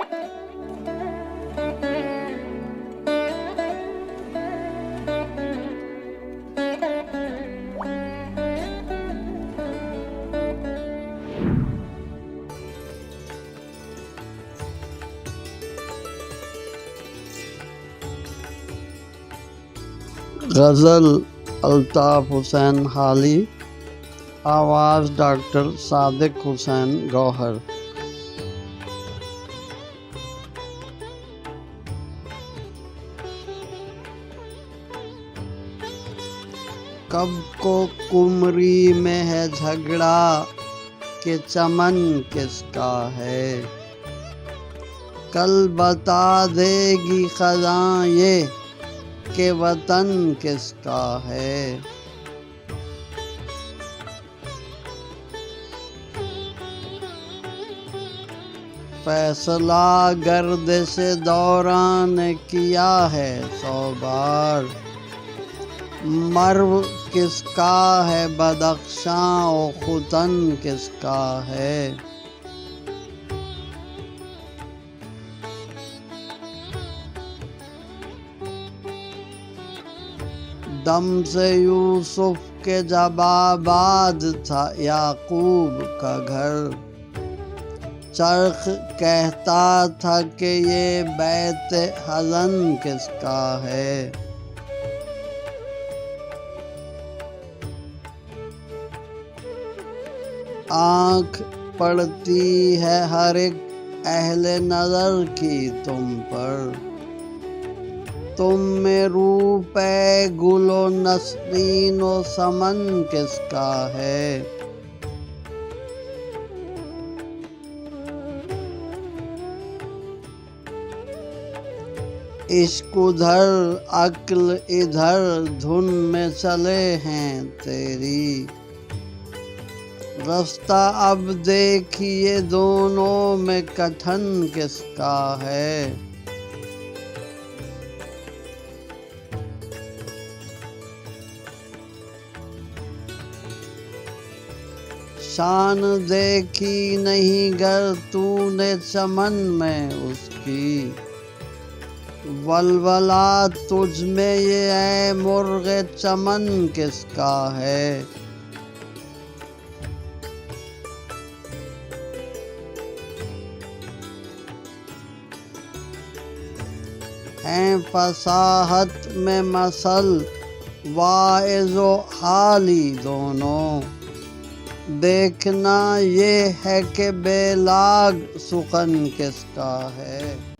गज़ल अल्ताफ़ हुसैन हाली, आवाज़ डॉक्टर सादिक हुसैन गौहर। कब को कुमरी में है झगड़ा कि चमन किसका है, कल बता देगी ख़ज़ां ये कि वतन किसका है। फैसला गर्दिश दौरान किया है 100 बार, मर्व किसका है बदख्शां और खुतन किसका है। दम से यूसुफ के जब आबाद था याकूब का घर, चरख कहता था कि ये बैत हज़न किसका है। आँख पड़ती है हर एक अहले नज़र की तुम पर, तुम में रूप गुलो नसरीन व समन किसका है। इश्क उधर अक्ल इधर धुन में चले हैं तेरी, रास्ता अब देखिए दोनों में कथन किसका है। शान देखी नहीं गर तूने चमन में उसकी, वलवला तुझ में ये ऐ मुर्गे चमन किसका है। हैं फसाहत में मसल वाइज़ो हाली दोनों, देखना ये है कि बेलाग सुखन किसका है।